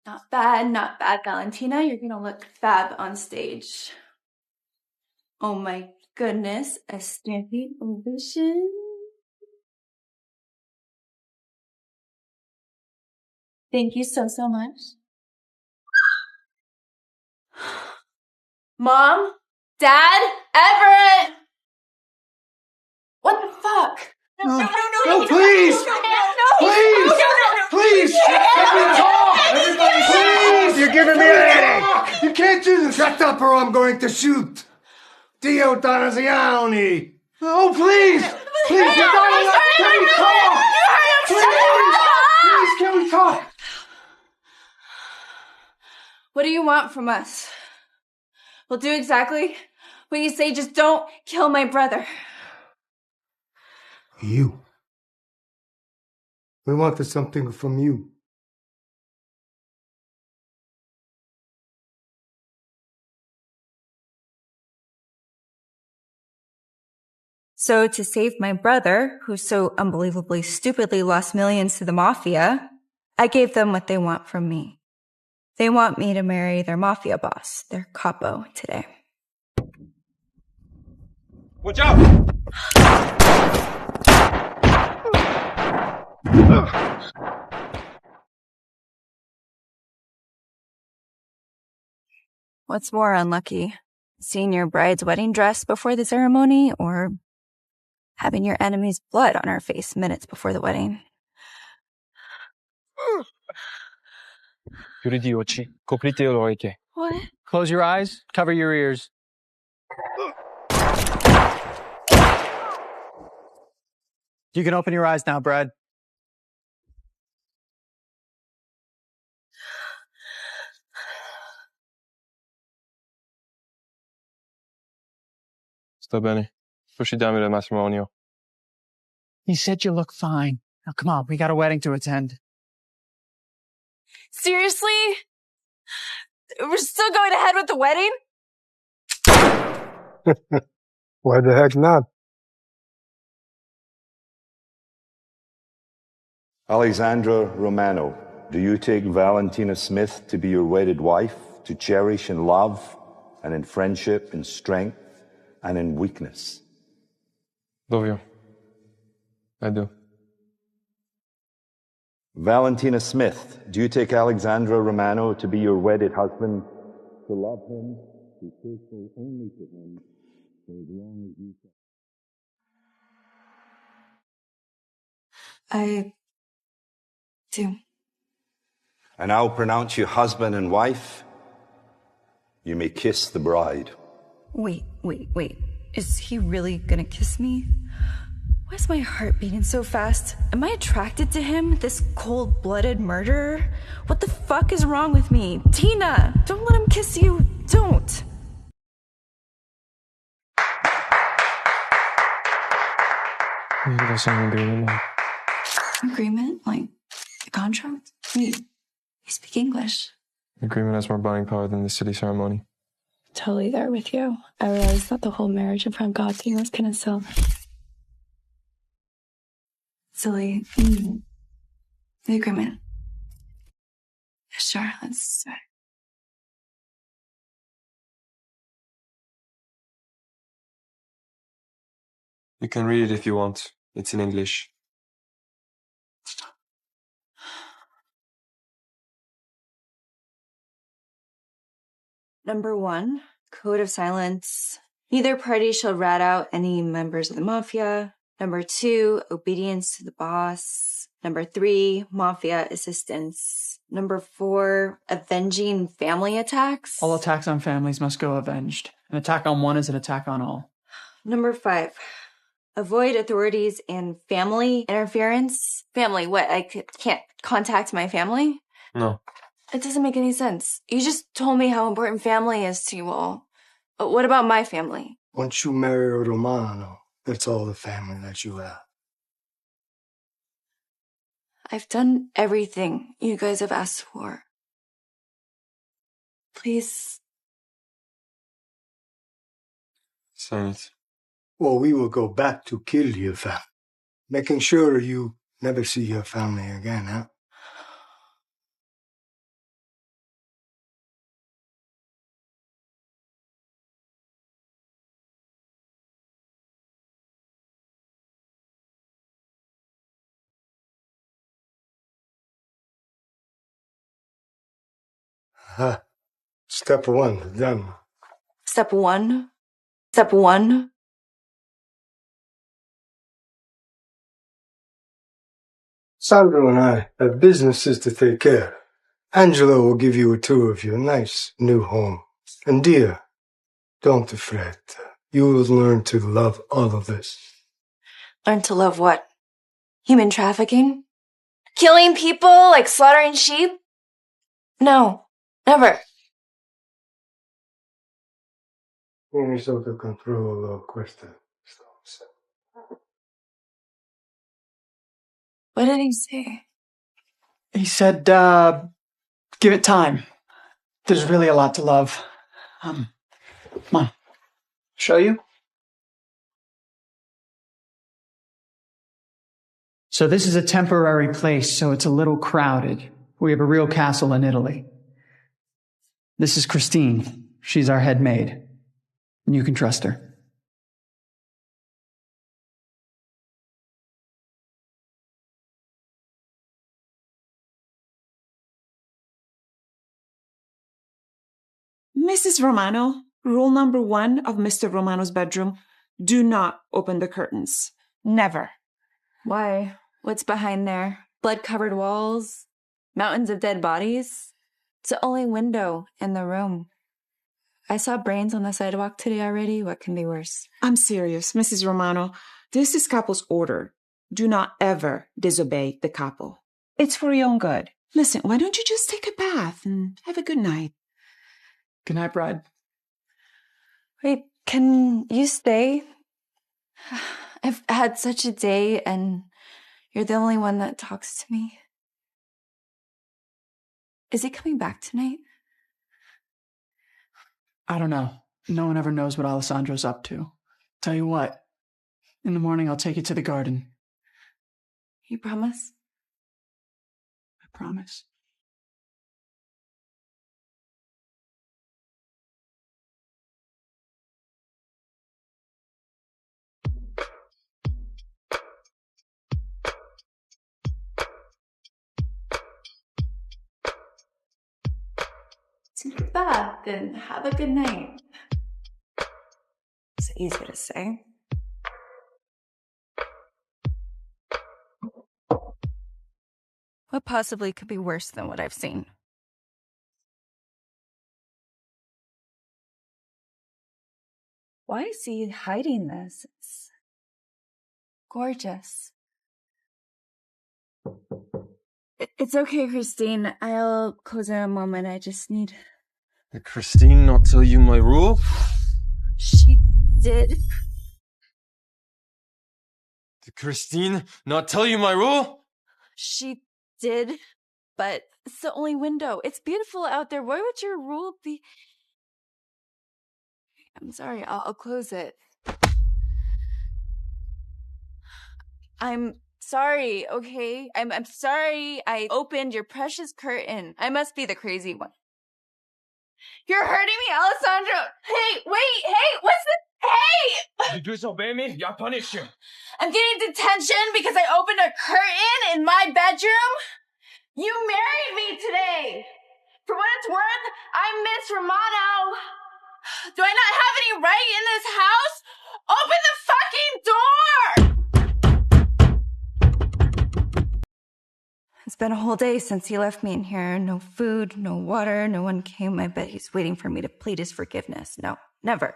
Not bad, Valentina. You're gonna look fab on stage. Oh my goodness, a standing ovation. Thank you so much. Mom? Dad? Everett? What the fuck? No, please! Please! Please! Let me talk! Everybody, please! You're giving me a headache! You can't do this! Shut up or I'm going to shoot! Dio Donasiani! Oh, please! Please, can we talk? Please, can we talk? What do you want from us? We'll do exactly what you say, just don't kill my brother. You. We wanted something from you. So to save my brother, who so unbelievably stupidly lost millions to the Mafia, I gave them what they want from me. They want me to marry their Mafia boss, their capo, today. Watch out! What's more unlucky? Seeing your bride's wedding dress before the ceremony, or having your enemy's blood on her face minutes before the wedding? Chiudi gli occhi, coprite le orecchie. What? Close your eyes, cover your ears. You can open your eyes now, Brad. Sto bene. Procediamo al matrimonio. He said you look fine. Now, come on, we got a wedding to attend. Seriously? We're still going ahead with the wedding? Why the heck not? Alexandra Romano, do you take Valentina Smith to be your wedded wife, to cherish in love and in friendship, in strength and in weakness? Dov'io? I do. Valentina Smith, do you take Alexandra Romano to be your wedded husband, to love him, to be faithful only to him, for as long as you can? I do. And I'll pronounce you husband and wife. You may kiss the bride. Wait. Is he really gonna kiss me? Why is my heart beating so fast? Am I attracted to him, this cold-blooded murderer? What the fuck is wrong with me? Tina, don't let him kiss you. Don't. Agreement? Like a contract? Wait, you speak English. Agreement has more binding power than the city ceremony. Totally there with you. I realized that the whole marriage in front of God thing was kind of silly. Silly. The agreement. Sure, let's do it. You can read it if you want. It's in English. Number 1, code of silence. Neither party shall rat out any members of the Mafia. Number 2, obedience to the boss. Number 3, Mafia assistance. Number 4, avenging family attacks. All attacks on families must go avenged. An attack on one is an attack on all. Number 5, avoid authorities and family interference. Family, what? I can't contact my family? No. It doesn't make any sense. You just told me how important family is to you all. But what about my family? Once you marry a Romano, that's all the family that you have. I've done everything you guys have asked for. Please. Say it. Well, we will go back to kill your family, making sure you never see your family again, huh? Step one, done. Step one. Step one. Sandro and I have businesses to take care of. Angelo will give you a tour of your nice new home. And dear, don't fret. You will learn to love all of this. Learn to love what? Human trafficking? Killing people like slaughtering sheep? No, never. Vieni sotto controllo questa. What did he say? He said, give it time. There's really a lot to love. Come on. Show you? So this is a temporary place, so it's a little crowded. We have a real castle in Italy. This is Christine. She's our head maid. And you can trust her. Mrs. Romano, rule number 1 of Mr. Romano's bedroom, do not open the curtains. Never. Why? What's behind there? Blood-covered walls? Mountains of dead bodies? It's the only window in the room. I saw brains on the sidewalk today already. What can be worse? I'm serious, Mrs. Romano. This is Capo's order. Do not ever disobey the Capo. It's for your own good. Listen, why don't you just take a bath and have a good night? Good night, bride. Wait, can you stay? I've had such a day, and you're the only one that talks to me. Is he coming back tonight? I don't know. No one ever knows what Alessandro's up to. Tell you what, in the morning I'll take you to the garden. You promise? I promise. Take a bath and have a good night. It's easy to say. What possibly could be worse than what I've seen? Why is he hiding this? It's gorgeous. It's okay, Christine. I'll close in a moment. I just need... Did Christine not tell you my rule? She did. Did Christine not tell you my rule? She did, but it's the only window. It's beautiful out there. Why would your rule be... I'm sorry. I'll close it. I'm sorry, okay? I'm sorry I opened your precious curtain. I must be the crazy one. You're hurting me, Alessandro! Hey, wait, hey, what's this? Hey! You disobey me, I'll punish you. I'm getting detention because I opened a curtain in my bedroom? You married me today! For what it's worth, I'm Miss Romano. Do I not have any right in this house? Open the fucking door! It's been a whole day since he left me in here. No food, no water, no one came. I bet he's waiting for me to plead his forgiveness. No, never.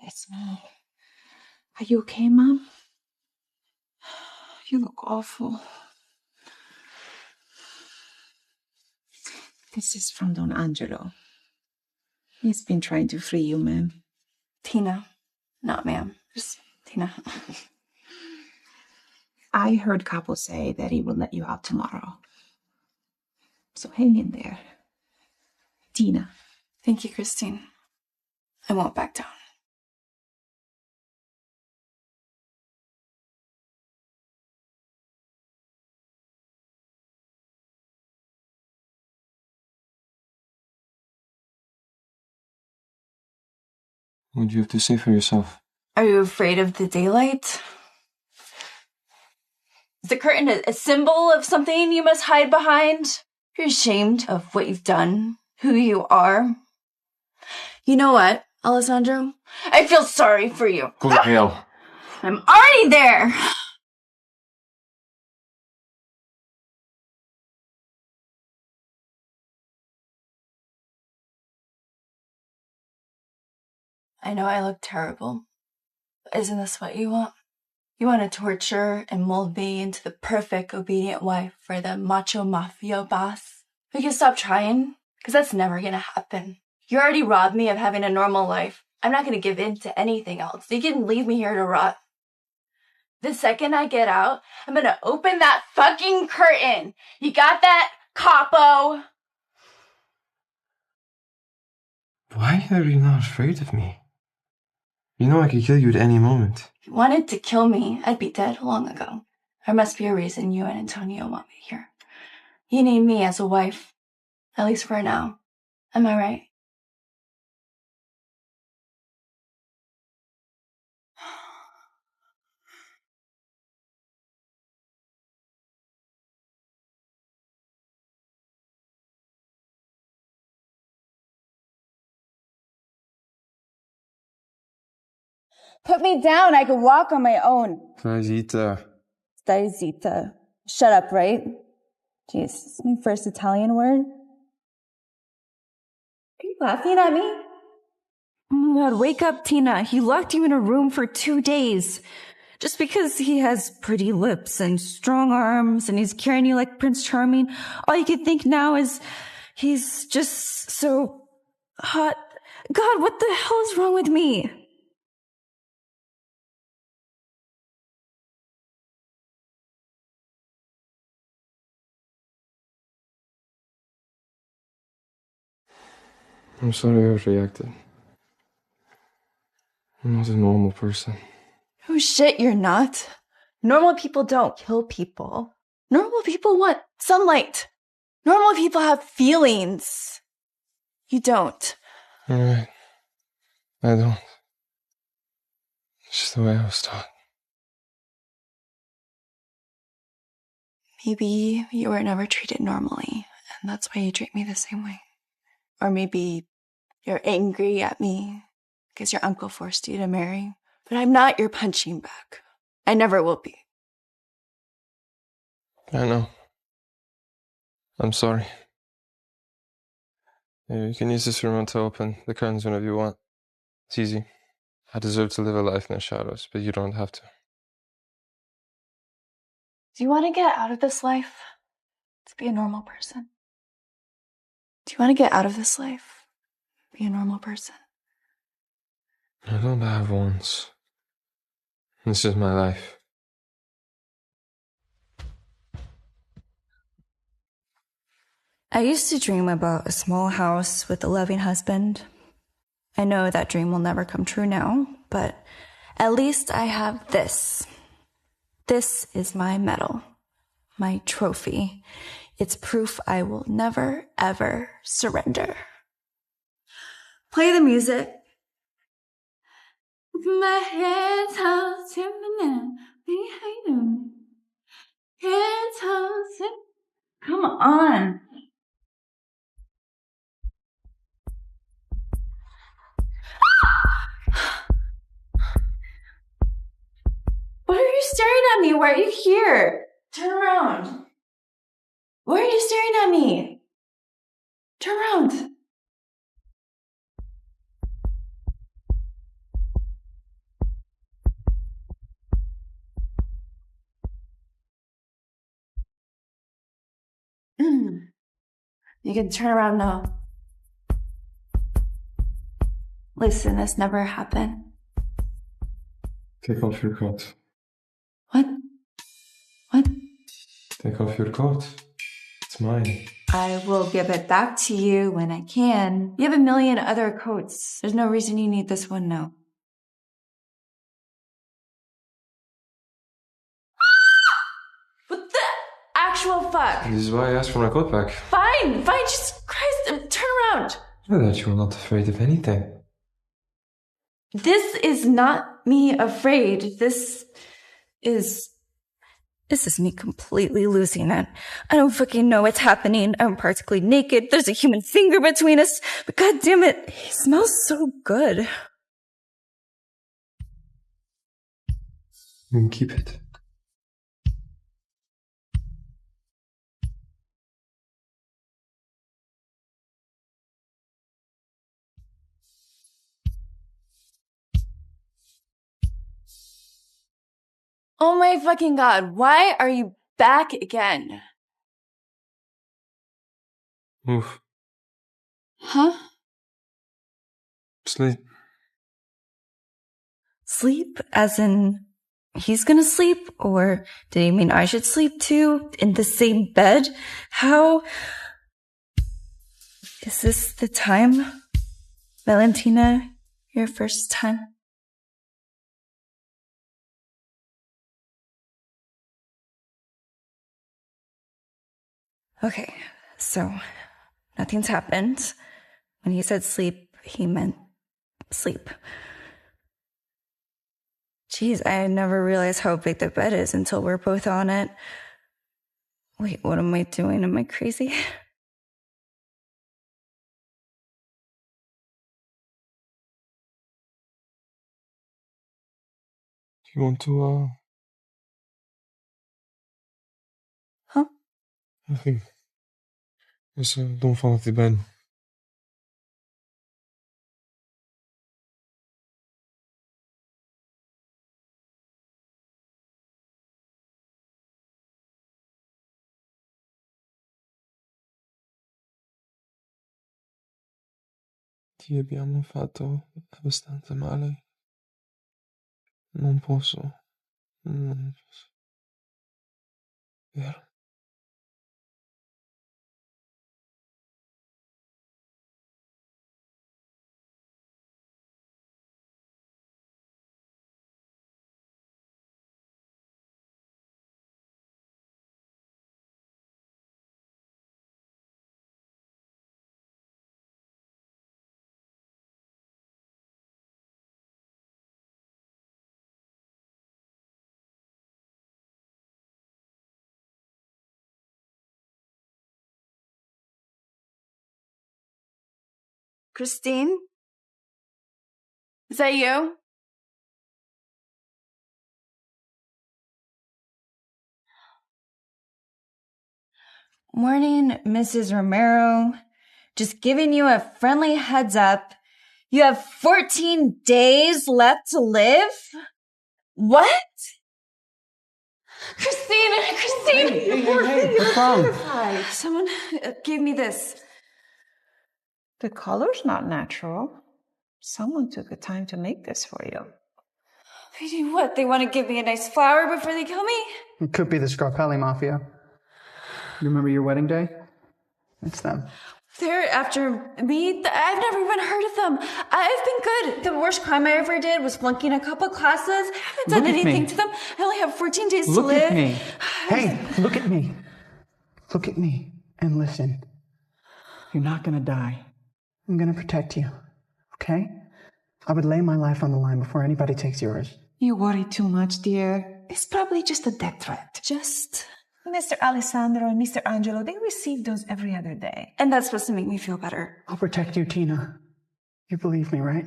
It's me. Are you okay, Mom? You look awful. This is from Don Angelo. He's been trying to free you, ma'am. Tina. Not ma'am. Just Tina. I heard Capo say that he will let you out tomorrow. So hang in there. Tina. Thank you, Christine. I won't back down. What do you have to say for yourself? Are you afraid of the daylight? Is the curtain a symbol of something you must hide behind? You're ashamed of what you've done, who you are. You know what, Alessandro? I feel sorry for you. Go to hell. I'm already there. I know I look terrible. But isn't this what you want? You want to torture and mold me into the perfect, obedient wife for the macho mafia boss? We can stop trying, because that's never going to happen. You already robbed me of having a normal life. I'm not going to give in to anything else. You can leave me here to rot. The second I get out, I'm going to open that fucking curtain. You got that, capo? Why are you not afraid of me? You know I could kill you at any moment. If you wanted to kill me, I'd be dead long ago. There must be a reason you and Antonio want me here. You need me as a wife. At least for now. Am I right? Put me down. I can walk on my own. Zita. Stai zita. Shut up, right? Jeez, it's my first Italian word. Are you laughing at me? Oh my God, wake up, Tina. He locked you in a room for 2 days. Just because he has pretty lips and strong arms and he's carrying you like Prince Charming, all you can think now is he's just so hot. God, what the hell is wrong with me? I'm sorry I overreacted. I'm not a normal person. Oh shit, you're not. Normal people don't kill people. Normal people want sunlight. Normal people have feelings. You don't. Alright. I don't. It's just the way I was taught. Maybe you were never treated normally, and that's why you treat me the same way. Or maybe you're angry at me because your uncle forced you to marry. But I'm not your punching bag. I never will be. I know. I'm sorry. You can use this room to open the curtains whenever you want. It's easy. I deserve to live a life in the shadows, but you don't have to. Do you want to get out of this life to be a normal person? Do you want to get out of this life, be a normal person? I don't have once. This is my life. I used to dream about a small house with a loving husband. I know that dream will never come true now, but at least I have this. This is my medal, my trophy. It's proof I will never, ever surrender. Play the music. My hands hold to me now, behind them. Hands hold to. Come on. What are you staring at me? Why are you here? Turn around. Why are you staring at me? Turn around. You can turn around now. Listen, this never happened. Take off your coat. What? What? Take off your coat. It's mine. I will give it back to you when I can. You have a million other coats. There's no reason you need this one now. What the actual fuck? This is why I asked for my coat back. Fine, Jesus Christ, turn around. I thought you were not afraid of anything. This is not me afraid. This is This is me completely losing it. I don't fucking know what's happening. I'm practically naked. There's a human finger between us. But god damn it, he smells so good. You can keep it. Oh my fucking god, why are you back again? Move. Huh? Sleep. Sleep? As in, he's gonna sleep? Or did he mean I should sleep too? In the same bed? How? Is this the time? Valentina, your first time? Okay, so nothing's happened. When he said sleep, he meant sleep. Jeez, I never realized how big the bed is until we're both on it. Wait, what am I doing? Am I crazy? You want to, Huh? Nothing. Just don't fall off the bed. Ti abbiamo fatto abbastanza male. Non posso. Non posso. Vero? Christine? Is that you? Morning, Mrs. Romero. Just giving you a friendly heads up. You have 14 days left to live? What? Christine! Hey, what's wrong? Someone gave me this. The color's not natural. Someone took the time to make this for you. They do what? They want to give me a nice flower before they kill me? It could be the Scarpelli Mafia. You remember your wedding day? It's them. They're after me? I've never even heard of them. I've been good. The worst crime I ever did was flunking a couple classes. I haven't done anything to them. I only have 14 days to live. Look at me. Hey, look at me. Look at me and listen. You're not gonna die. I'm gonna protect you. Okay? I would lay my life on the line before anybody takes yours. You worry too much, dear. It's probably just a death threat. Just... Mr. Alessandro and Mr. Angelo, they receive those every other day. And that's supposed to make me feel better. I'll protect you, Tina. You believe me, right?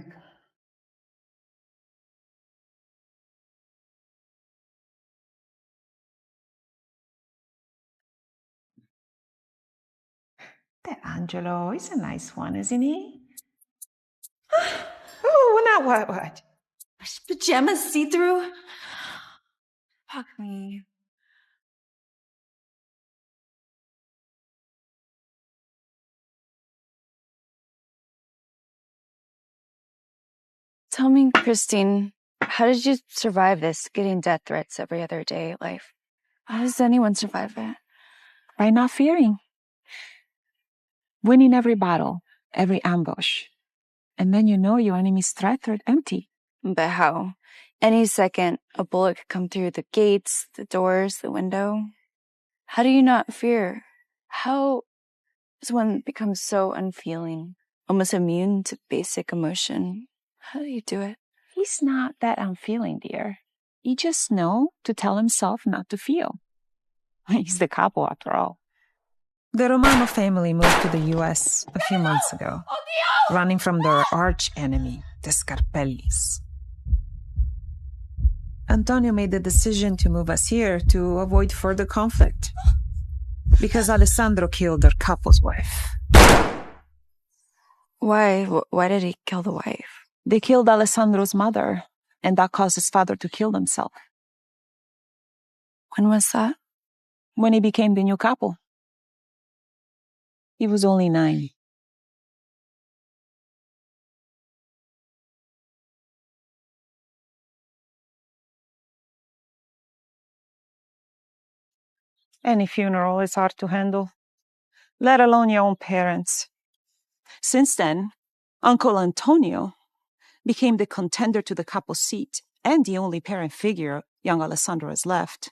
That Angelo is a nice one, isn't he? Oh, now what? His pajamas see-through? Fuck me. Tell me, Christine, how did you survive this, getting death threats every other day life? How does anyone survive it? By not fearing. Winning every battle, every ambush. And then you know your enemy's threat empty. But how? Any second, a bullet could come through the gates, the doors, the window. How do you not fear? How does one become so unfeeling, almost immune to basic emotion? How do you do it? He's not that unfeeling, dear. He just knows to tell himself not to feel. He's the capo, after all. The Romano family moved to the U.S. a few months ago, running from their arch enemy, the Scarpellis. Antonio made the decision to move us here to avoid further conflict, because Alessandro killed their capo's wife. Why? Why did he kill the wife? They killed Alessandro's mother, and that caused his father to kill himself. When was that? When he became the new capo. He was only 9. Any funeral is hard to handle, let alone your own parents. Since then, Uncle Antonio became the contender to the capo's seat and the only parent figure young Alessandro has left.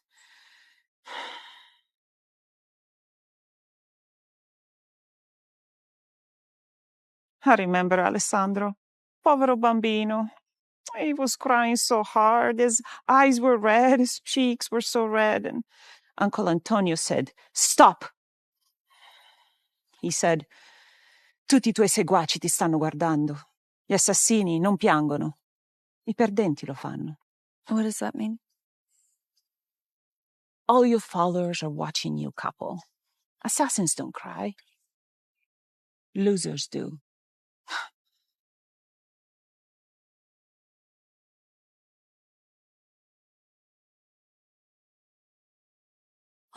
I remember Alessandro. Povero bambino. He was crying so hard. His eyes were red, his cheeks were so red. And Uncle Antonio said, "Stop!" He said, "Tutti I tuoi seguaci ti stanno guardando. Gli assassini non piangono. I perdenti lo fanno." What does that mean? All your followers are watching you, capo. Assassins don't cry. Losers do.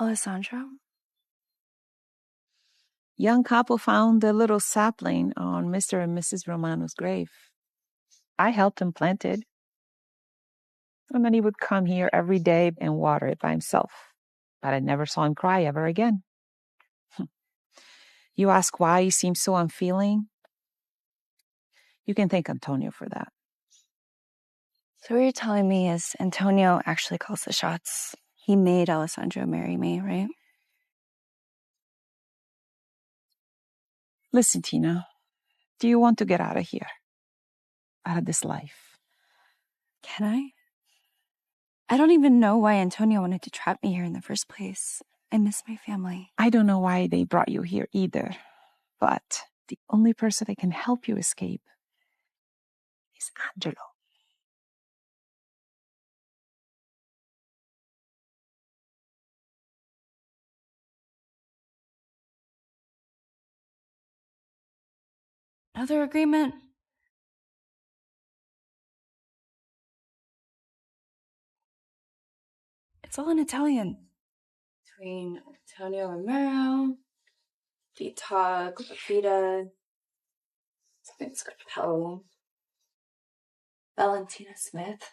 Alessandro? Young capo found a little sapling on Mr. and Mrs. Romano's grave. I helped him plant it. And then he would come here every day and water it by himself. But I never saw him cry ever again. You ask why he seems so unfeeling? You can thank Antonio for that. So what you're telling me is Antonio actually calls the shots. He made Alessandro marry me, right? Listen, Tina, do you want to get out of here? Out of this life? Can I? I don't even know why Antonio wanted to trap me here in the first place. I miss my family. I don't know why they brought you here either, but the only person that can help you escape is Angelo. Another agreement? It's all in Italian. Between Antonio Romero, Vita, Glafita, Scarpello, Valentina Smith.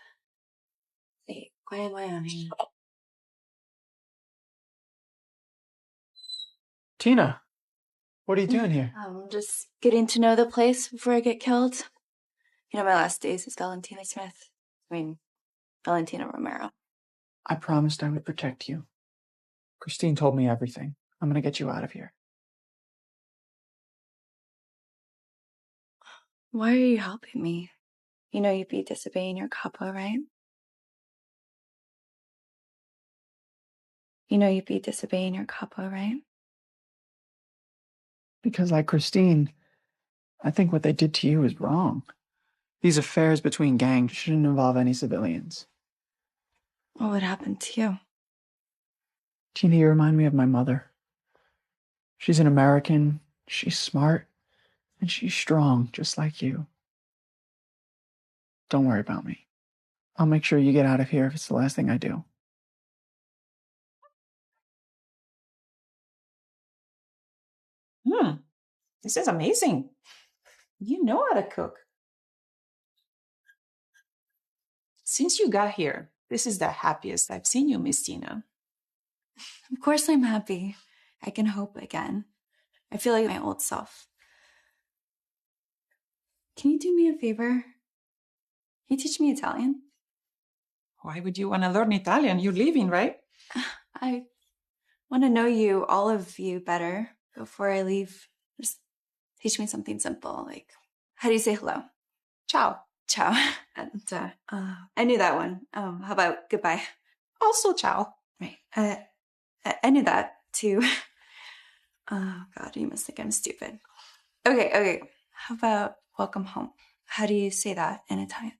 Wait, why am I on here? Tina, what are you doing here? I'm just getting to know the place before I get killed. You know, my last days is Valentina Smith. Valentina Romero. I promised I would protect you. Christine told me everything. I'm gonna get you out of here. Why are you helping me? You know you'd be disobeying your capo, right? You know you'd be disobeying your capo, right? Because like Christine, I think what they did to you is wrong. These affairs between gangs shouldn't involve any civilians. What would happen to you? Tina, you remind me of my mother. She's an American, she's smart, and she's strong, just like you. Don't worry about me. I'll make sure you get out of here if it's the last thing I do. This is amazing. You know how to cook. Since you got here, this is the happiest I've seen you, Miss Tina. Of course I'm happy. I can hope again. I feel like my old self. Can you do me a favor? Can you teach me Italian? Why would you want to learn Italian? You're leaving, right? I want to know you, all of you, better before I leave. Just teach me something simple, like, how do you say hello? Ciao. Ciao. And I knew that one. How about goodbye? Also ciao. Right. I knew that, too. Oh, God, you must think I'm stupid. Okay. How about welcome home? How do you say that in Italian?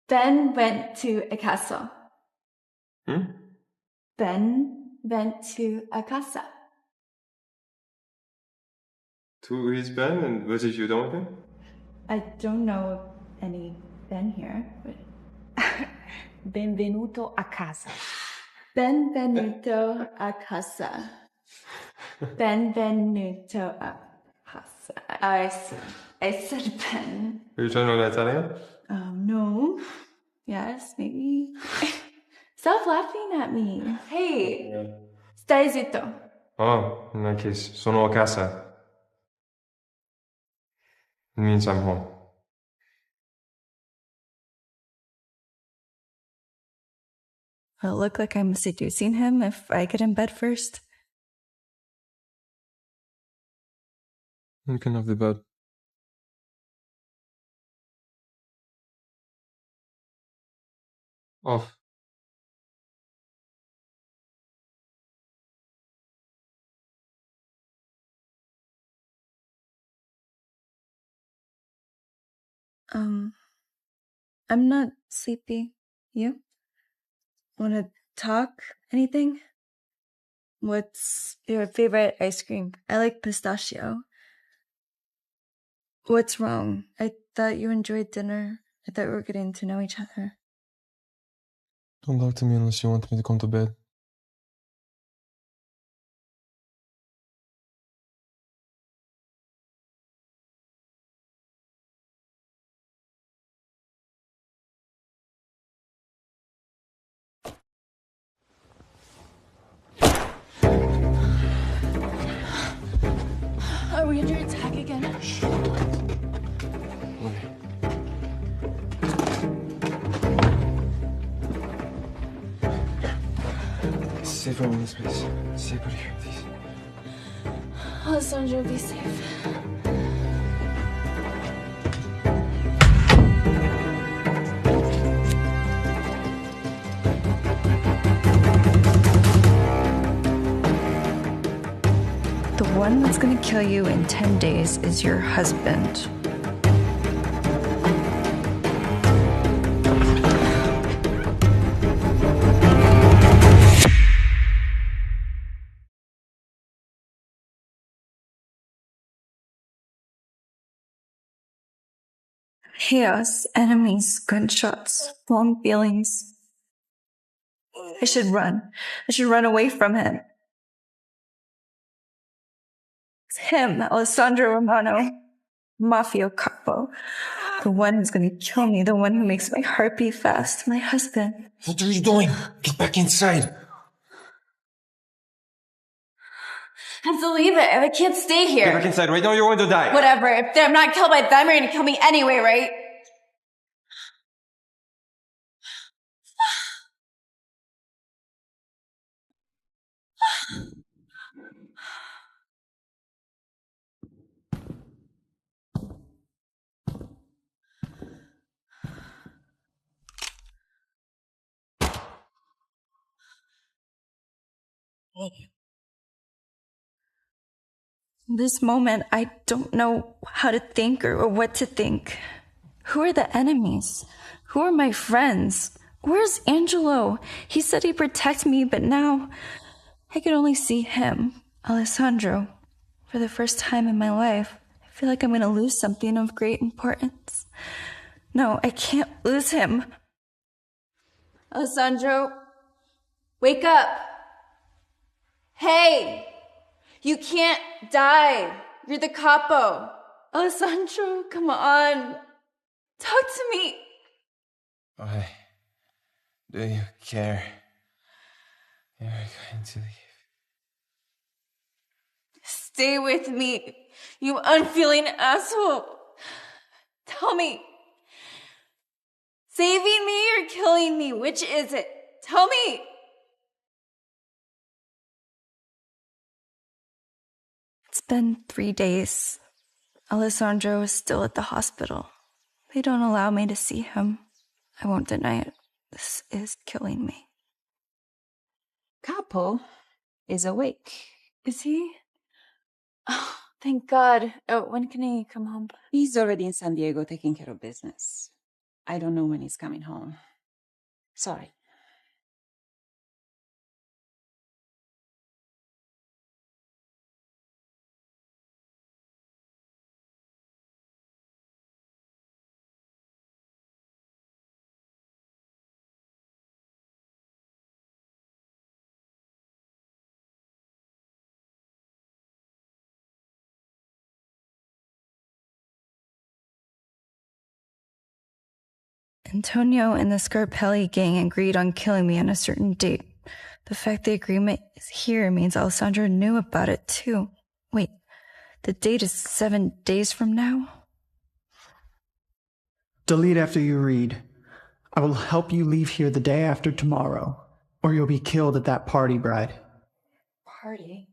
Ben went to a casa. Ben went to a casa. To his Ben, and what if you don't with him? I don't know of any Ben here, but... Benvenuto a casa. Benvenuto a casa. Benvenuto a casa. I said Ben. Are you trying to learn Italian? No. Yes, maybe. Stop laughing at me. Hey, stai zitto. Oh, in that case, sono a casa. It means I'm home. Will it look like I'm seducing him if I get in bed first? You can have the bed. Off. I'm not sleepy. You? Wanna talk? Anything? What's your favorite ice cream? I like pistachio. What's wrong? I thought you enjoyed dinner. I thought we were getting to know each other. Don't talk to me unless you want me to come to bed. Are we under attack again? Okay. Safe from this place. Safe out here, please. Alessandro, be safe. The one that's gonna kill you in 10 days is your husband. Chaos, enemies, gunshots, long feelings. I should run. I should run away from him. It's him, Alessandro Romano, Mafia capo. The one who's gonna kill me, the one who makes my heart beat fast, my husband. What are you doing? Get back inside. I have to leave it. I can't stay here. Get back inside. Right now you're going to die. Whatever. If I'm not killed by them, you're gonna kill me anyway, right? This moment, I don't know how to think or what to think. Who are the enemies? Who are my friends? Where's Angelo? He said he'd protect me, but now I can only see him, Alessandro. For the first time in my life, I feel like I'm gonna lose something of great importance. No, I can't lose him. Alessandro, wake up. Hey! You can't die. You're the capo. Alessandro, come on. Talk to me. Why do you care? You're going to leave. Stay with me, you unfeeling asshole. Tell me. Saving me or killing me? Which is it? Tell me. It's been 3 days. Alessandro is still at the hospital. They don't allow me to see him. I won't deny it. This is killing me. Capo is awake. Is he? Oh, thank God. Oh, when can he come home? He's already in San Diego taking care of business. I don't know when he's coming home. Sorry. Antonio and the Scarpelli gang agreed on killing me on a certain date. The fact the agreement is here means Alessandro knew about it too. Wait, the date is 7 days from now? Delete after you read. I will help you leave here the day after tomorrow, or you'll be killed at that party, bride. Party?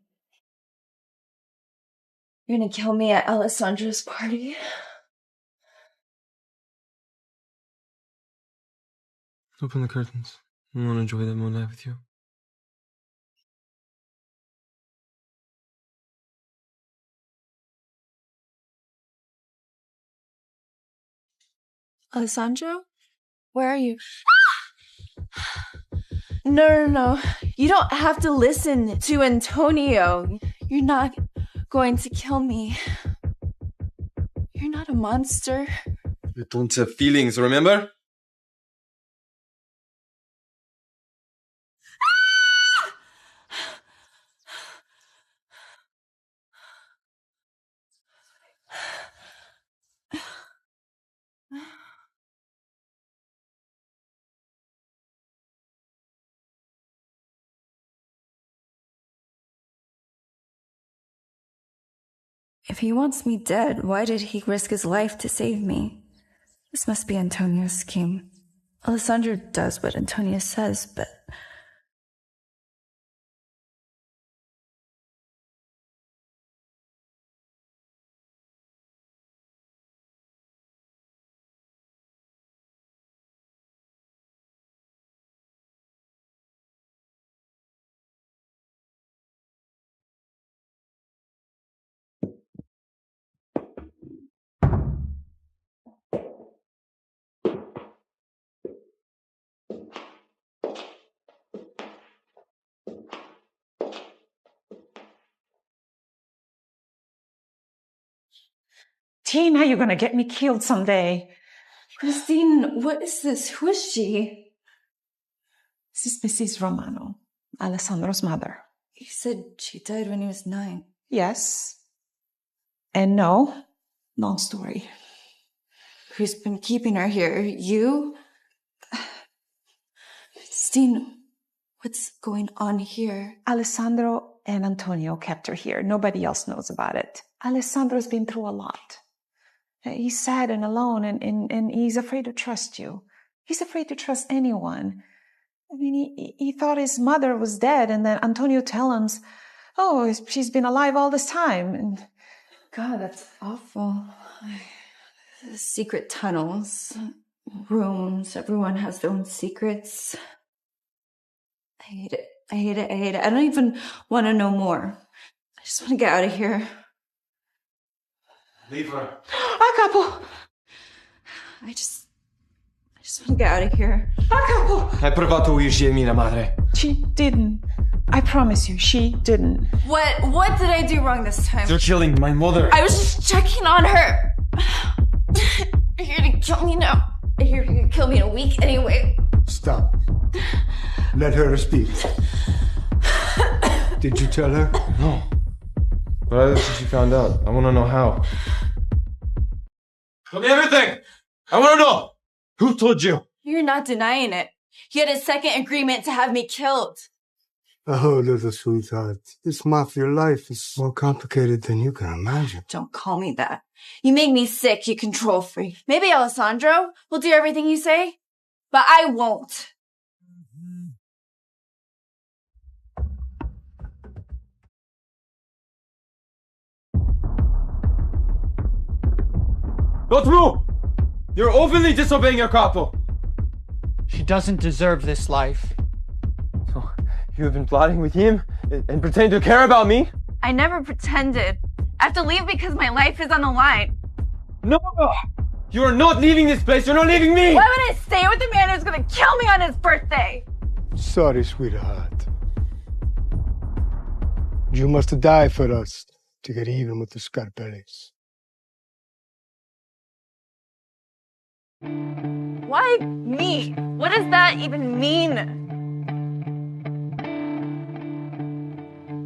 You're gonna kill me at Alessandro's party? Open the curtains. I want to enjoy the moonlight with you. Alessandro? Where are you? No. You don't have to listen to Antonio. You're not going to kill me. You're not a monster. You don't have feelings, remember? If he wants me dead, why did he risk his life to save me? This must be Antonio's scheme. Alessandro does what Antonio says, but... Tina, you're gonna get me killed someday. Christine, what is this? Who is she? This is Mrs. Romano, Alessandro's mother. You said she died when he was 9. Yes. And no. Long story. Who's been keeping her here? You? Christine, what's going on here? Alessandro and Antonio kept her here. Nobody else knows about it. Alessandro's been through a lot. He's sad and alone, and he's afraid to trust you. He's afraid to trust anyone. I mean, he thought his mother was dead, and then Antonio tells him, oh, she's been alive all this time. And God, that's awful. Secret tunnels, rooms, everyone has their own secrets. I hate it. I don't even want to know more. I just want to get out of here. Leave her. A capo! I just want to get out of here. A capo! Hai provato a uccidere mia madre. She didn't. I promise you, she didn't. What did I do wrong this time? You're killing my mother. I was just checking on her. You're gonna kill me now. You're gonna kill me in a week anyway. Stop. Let her speak. Did you tell her? No. But I think she found out. I want to know how. Tell me everything! I want to know! Who told you? You're not denying it. You had a second agreement to have me killed. Oh, little sweetheart. This mafia life is more complicated than you can imagine. Don't call me that. You make me sick, you control freak. Maybe Alessandro will do everything you say, but I won't. Go through! You're openly disobeying your capo. She doesn't deserve this life. So, you have been plotting with him and pretending to care about me? I never pretended. I have to leave because my life is on the line. No! You are not leaving this place. You're not leaving me! Why would I stay with a man who's gonna kill me on his birthday? Sorry, sweetheart. You must die for us to get even with the Scarpellis. Why me? What does that even mean?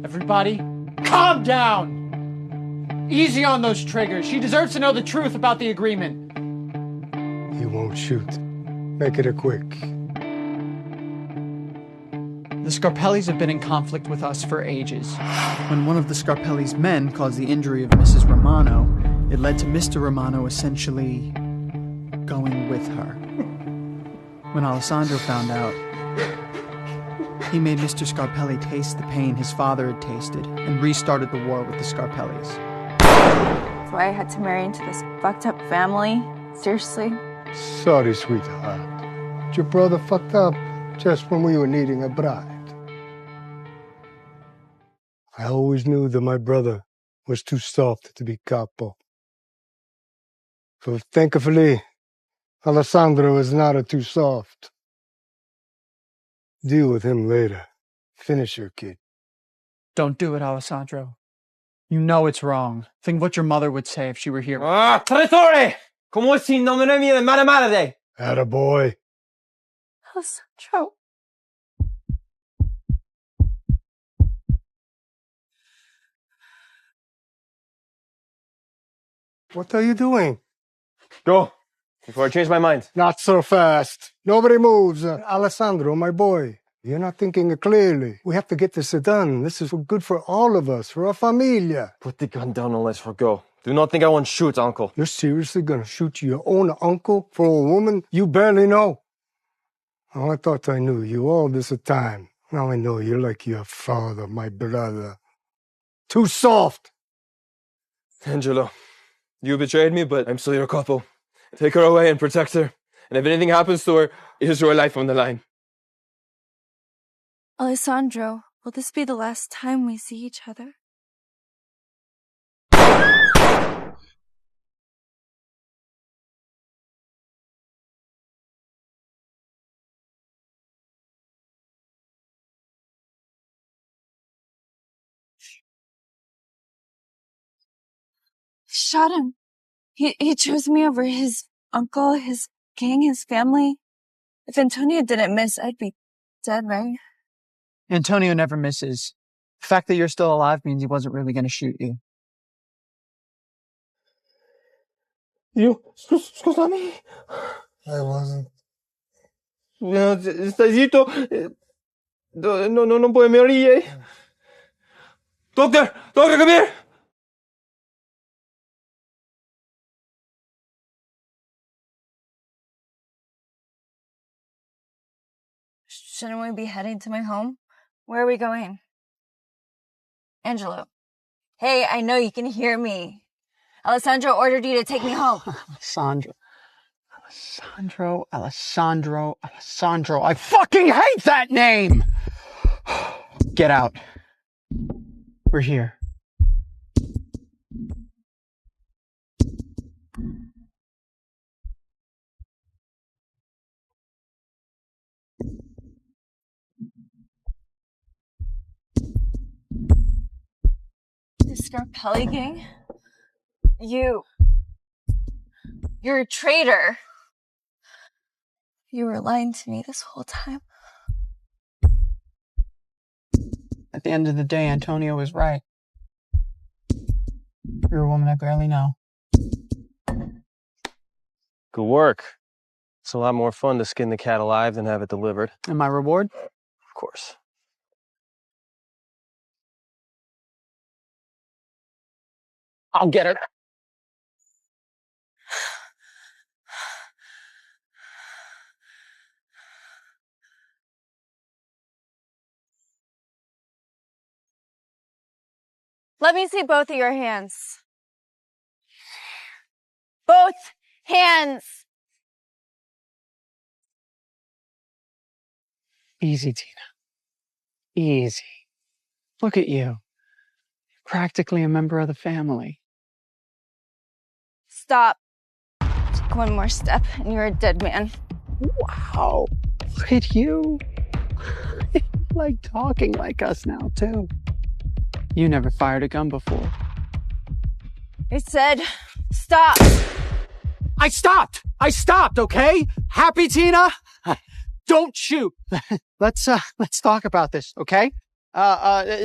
Everybody, calm down! Easy on those triggers. She deserves to know the truth about the agreement. He won't shoot. Make it a quick. The Scarpellis have been in conflict with us for ages. When one of the Scarpelli's men caused the injury of Mrs. Romano, it led to Mr. Romano essentially going with her. When Alessandro found out, he made Mr. Scarpelli taste the pain his father had tasted and restarted the war with the Scarpellis. That's why I had to marry into this fucked up family? Seriously? Sorry, sweetheart. Your brother fucked up just when we were needing a bride. I always knew that my brother was too soft to be capo. So thankfully, Alessandro is not a too soft. Deal with him later. Finish your kid. Don't do it, Alessandro. You know it's wrong. Think what your mother would say if she were here. Ah, traitore! Como si no me de mala madre? Attaboy. Alessandro. What are you doing? Go, before I change my mind. Not so fast. Nobody moves. Alessandro, my boy. You're not thinking clearly. We have to get this done. This is good for all of us, for our familia. Put the gun down and let's go. Do not think I won't shoot, uncle. You're seriously gonna shoot your own uncle for a woman you barely know? Oh, I thought I knew you all this time. Now I know you're like your father, my brother. Too soft. Angelo, you betrayed me, but I'm still your couple. Take her away and protect her. And if anything happens to her, is your life on the line. Alessandro, will this be the last time we see each other? Shot him. He chose me over his uncle, his gang, his family. If Antonio didn't miss, I'd be dead, right? Antonio never misses. The fact that you're still alive means he wasn't really going to shoot you. You, scusami. I wasn't. No, stai zitto. No, non puoi morire. Doctor, come here. Shouldn't we be heading to my home? Where are we going? Angelo. Hey, I know you can hear me. Alessandro ordered you to take me home. Alessandro. I fucking hate that name! Get out. We're here. The Scarpelli gang? You're a traitor. You were lying to me this whole time. At the end of the day, Antonio was right. You're a woman I barely know. Good work. It's a lot more fun to skin the cat alive than have it delivered. And my reward? Of course. I'll get it. Let me see both of your hands. Both hands! Easy, Tina. Easy. Look at you. Practically a member of the family. Stop. Take one more step and you're a dead man. Wow. Look at you. Like talking like us now, too. You never fired a gun before. I said, stop. I stopped, okay? Happy, Tina? Don't shoot. Let's talk about this, okay?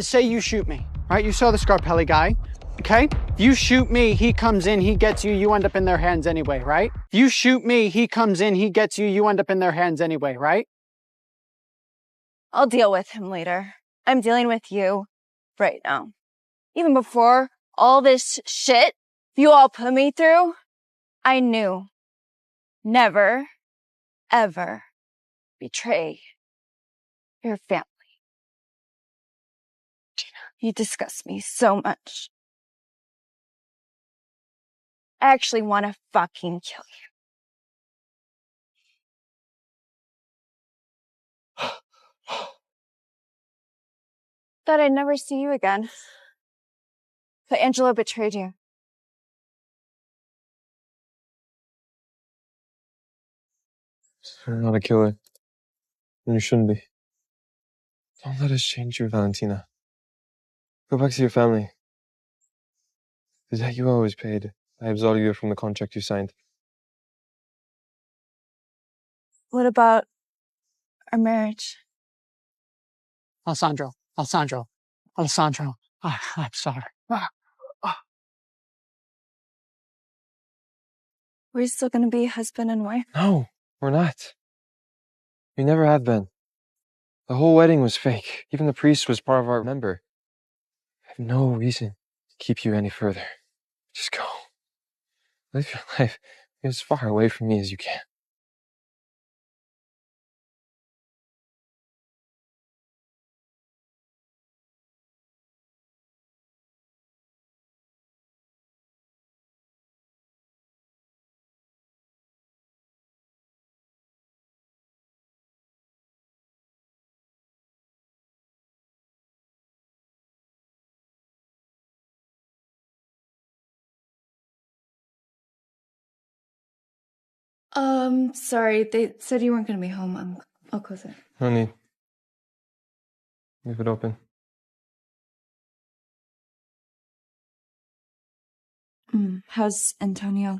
Say you shoot me, right? You saw the Scarpelli guy, okay? If you shoot me, he comes in, he gets you, you end up in their hands anyway, right? If you shoot me, he comes in, he gets you, you end up in their hands anyway, right? I'll deal with him later. I'm dealing with you right now. Even before all this shit you all put me through, I knew never, ever betray your family. You disgust me so much. I actually want to fucking kill you. Thought I'd never see you again. But Angelo betrayed you. You're not a killer. And you shouldn't be. Don't let us change you, Valentina. Go back to your family. The debt you always paid. I absolve you from the contract you signed. What about our marriage? Alessandro, I'm sorry. We're still gonna be husband and wife? No, we're not. We never have been. The whole wedding was fake. Even the priest was part of our member. I have no reason to keep you any further. Just go. Live your life as far away from me as you can. Sorry, they said you weren't gonna be home. I'll close it. No need. Leave it open. How's Antonio?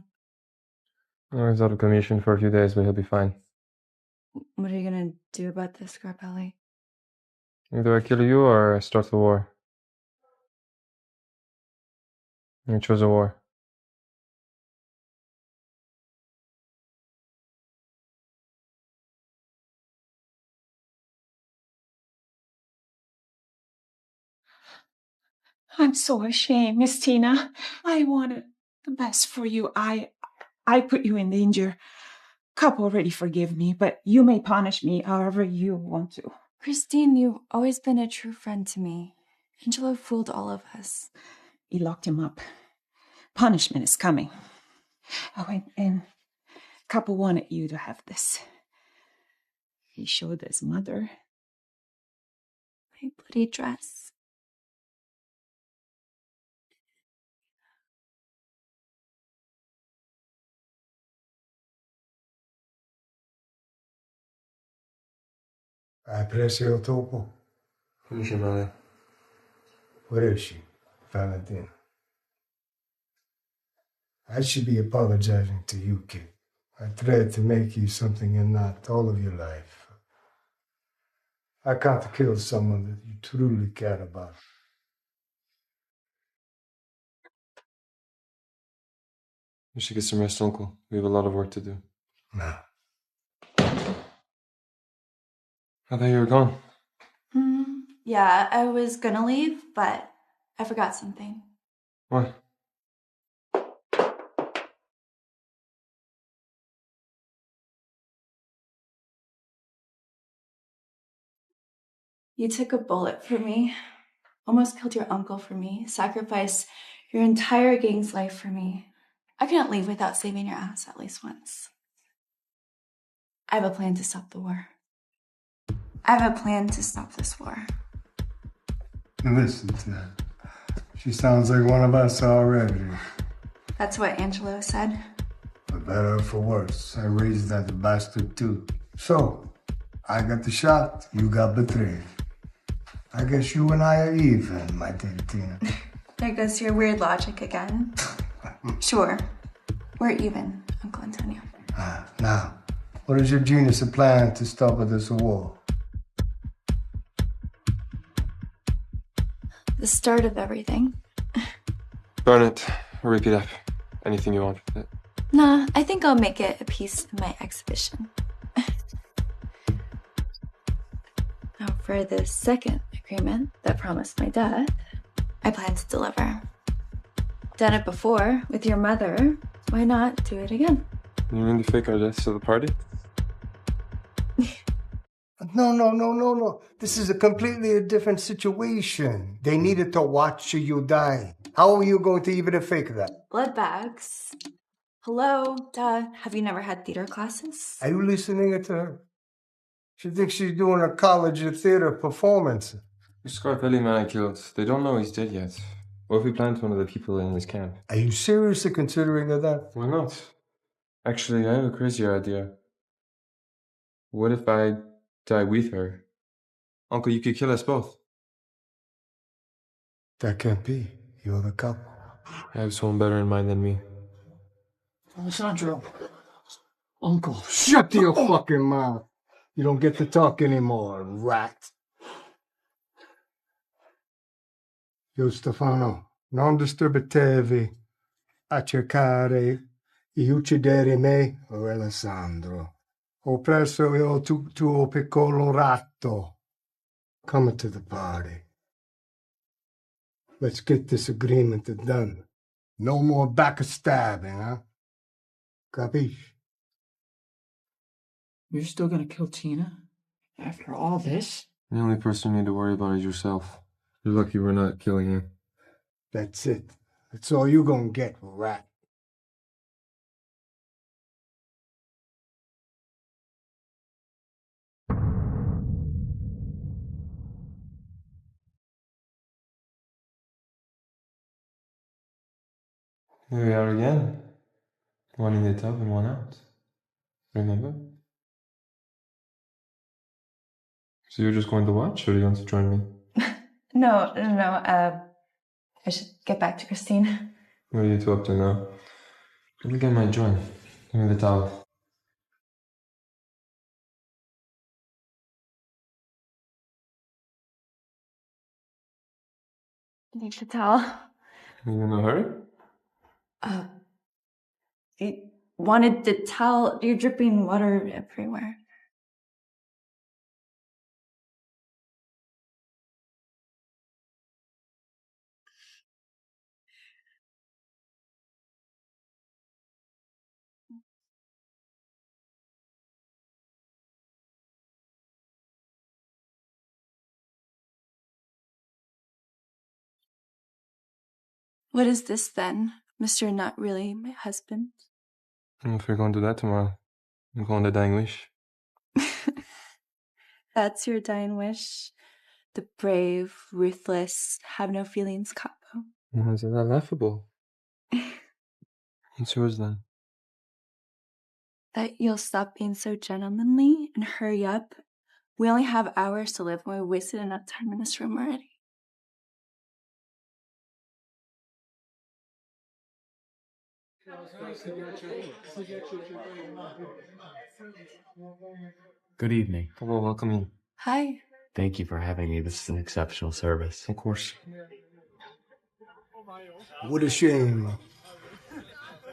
Oh, he's out of commission for a few days, but he'll be fine. What are you gonna do about this, Scarpelli? Either I kill you or I start the war. I chose a war. I'm so ashamed, Miss Tina. I wanted the best for you. I put you in danger. Cup already forgive me, but you may punish me however you want to. Christine, you've always been a true friend to me. Angelo fooled all of us. He locked him up. Punishment is coming. Oh, and Capo wanted you to have this. He showed his mother. My bloody dress. Hai preso il topo? Finish him, Ali. Where is she, Valentina? I should be apologizing to you, kid. I tried to make you something you're not all of your life. I can't kill someone that you truly care about. You should get some rest, Uncle. We have a lot of work to do. No. I thought you were gone. Yeah, I was gonna leave, but I forgot something. What? You took a bullet for me, almost killed your uncle for me, sacrificed your entire gang's life for me. I couldn't leave without saving your ass at least once. I have a plan to stop the war. I have a plan to stop this war. Listen to her. She sounds like one of us already. That's what Angelo said. For better or for worse, I raised that bastard too. So, I got the shot, you got betrayed. I guess you and I are even, my Tina. There goes your weird logic again. Sure, we're even, Uncle Antonio. Now, what is your genius plan to stop this war? The start of everything. Burn it or rip it up. Anything you want with it. Nah, I think I'll make it a piece of my exhibition. Now, for the second agreement that promised my death, I plan to deliver. Done it before with your mother. Why not do it again? You mean to fake our deaths to the party? No. This is a completely different situation. They needed to watch you die. How are you going to even fake that? Blood bags. Hello, duh. Have you never had theater classes? Are you listening to her? She thinks she's doing a college theater performance. The Scarpelli man I killed. They don't know he's dead yet. What if we plant one of the people in his camp? Are you seriously considering that? Why not? Actually, I have a crazier idea. What if I die with her? Uncle, you could kill us both. That can't be. You're the couple. I have someone better in mind than me. Alessandro. Uncle. Shut your fucking mouth. You don't get to talk anymore, rat. Io Stefano, non disturbatevi a cercare di uccidere me o Alessandro. Ho preso il tuo piccolo ratto. Come to the party. Let's get this agreement done. No more backstabbing, huh? Capiche? You're still gonna kill Tina? After all this? The only person you need to worry about is yourself. You're lucky we're not killing you. That's it. That's all you gonna get, rat. Here we are again. One in the tub and one out. Remember? So you're just going to watch, or do you want to join me? No. I should get back to Christine. What are you two up to now? I think I might join. Give me the towel. Need the towel. You in a hurry? You wanted the towel. You're dripping water everywhere. What is this then, Mr. Not Really My Husband? If you're going to do that tomorrow, I'm going to Dying Wish. That's your dying wish? The brave, ruthless, have no feelings capo. How is that laughable? What's yours then? That you'll stop being so gentlemanly and hurry up. We only have hours to live and we wasted enough time in this room already. Good evening. Hello, welcome in. Hi. Thank you for having me. This is an exceptional service. Of course. What a shame.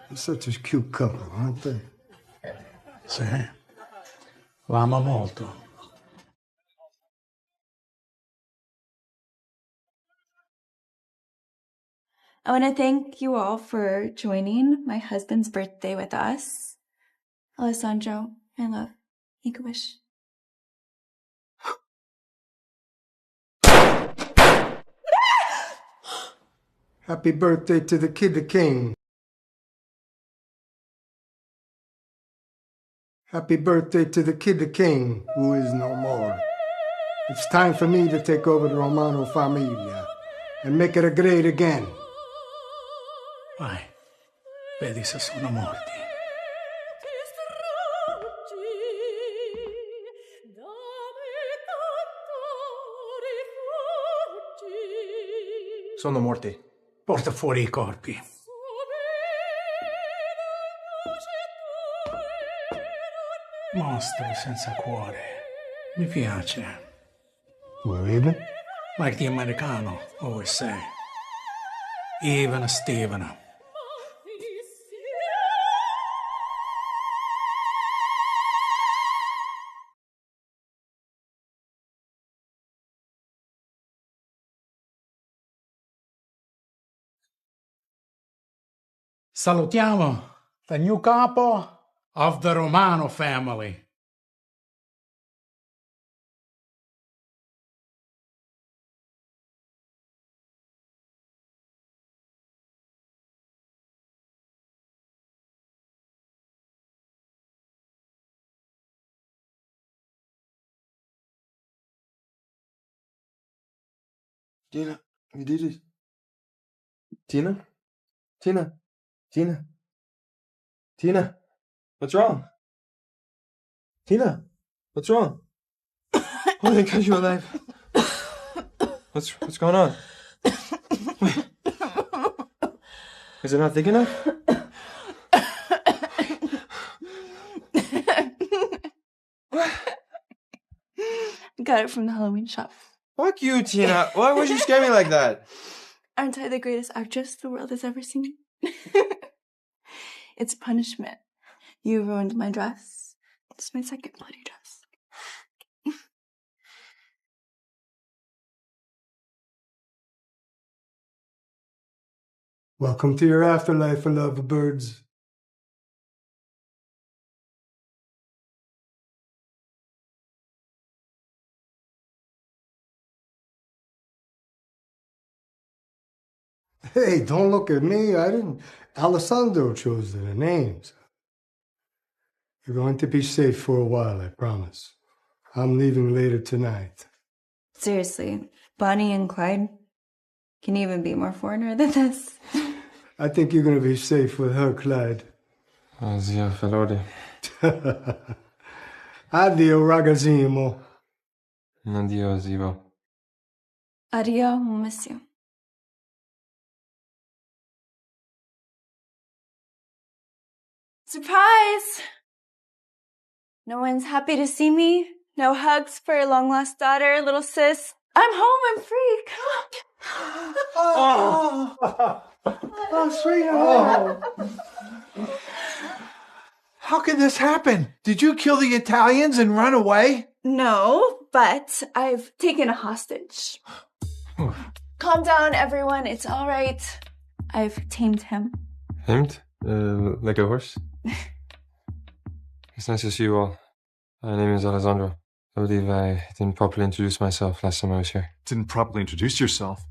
They're such a cute couple, aren't they? Sì. L'ama molto. I want to thank you all for joining my husband's birthday with us. Alessandro, I love. Make a wish. Happy birthday to the Kid King. Happy birthday to the Kid King, who is no more. It's time for me to take over the Romano Familia and make it great again. Vai, vedi se sono morti. Sono morti. Porta fuori i corpi. Mostri senza cuore. Mi piace. We're even? Like the Americano always say. Even Steven. Salutiamo the new capo of the Romano family. Tina, you did it. Tina? Tina? Tina? Tina? What's wrong? Tina? What's wrong? Oh, thank God you're alive. What's going on? Wait. Is it not thick enough? Got it from the Halloween shop. Fuck you, Tina. Why would you scare me like that? Aren't I the greatest actress the world has ever seen? It's punishment. You ruined my dress. It's my second bloody dress. Welcome to your afterlife, lovebirds. Hey, don't look at me. I didn't. Alessandro chose the names. You're going to be safe for a while, I promise. I'm leaving later tonight. Seriously, Bonnie and Clyde can even be more foreigner than this. I think you're going to be safe with her, Clyde. Zio Felode. Addio, ragazzino. Addio, Zivo. Adio, miss you. Surprise! No one's happy to see me. No hugs for your long-lost daughter, little sis. I'm home, I'm free. Come on. Oh, sweetheart. How could this happen? Did you kill the Italians and run away? No, but I've taken a hostage. Calm down, everyone. It's all right. I've tamed him. Tamed? Like a horse? It's nice to see you all. My name is Alessandro. I believe I didn't properly introduce myself last time I was here. Didn't properly introduce yourself?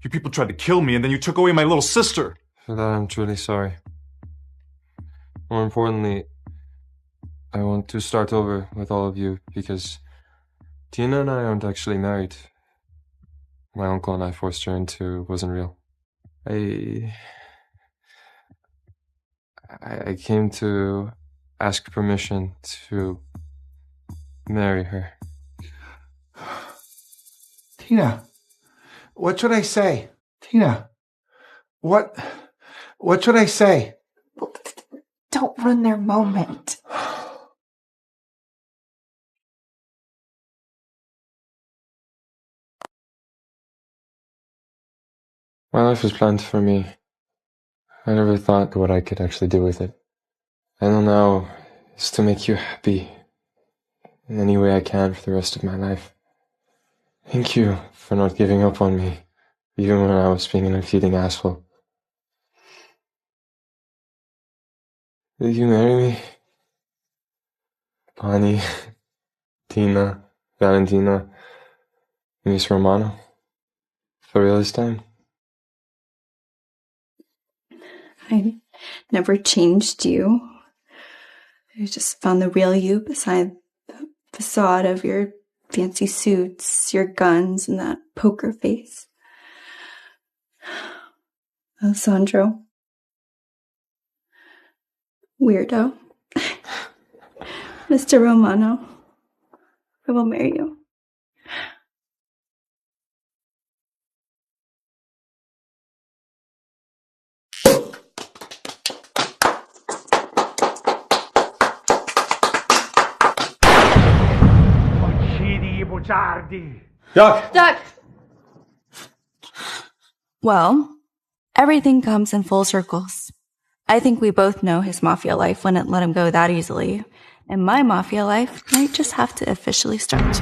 You people tried to kill me and then you took away my little sister. For that, I'm truly sorry. More importantly, I want to start over with all of you because Tina and I aren't actually married. My uncle and I forced her into wasn't real. I came to ask permission to marry her. Tina, what should I say? Tina, what should I say? Don't ruin their moment. My life was planned for me. I never thought what I could actually do with it. I know now is to make you happy in any way I can for the rest of my life. Thank you for not giving up on me, even when I was being an unfeeling asshole. Will you marry me? Bonnie, Tina, Valentina, Miss Romano. For real this time? I never changed you. I just found the real you beside the facade of your fancy suits, your guns, and that poker face. Alessandro. Weirdo. Mr. Romano, I will marry you. Duck! Well, everything comes in full circles. I think we both know his mafia life wouldn't let him go that easily, and my mafia life might just have to officially start.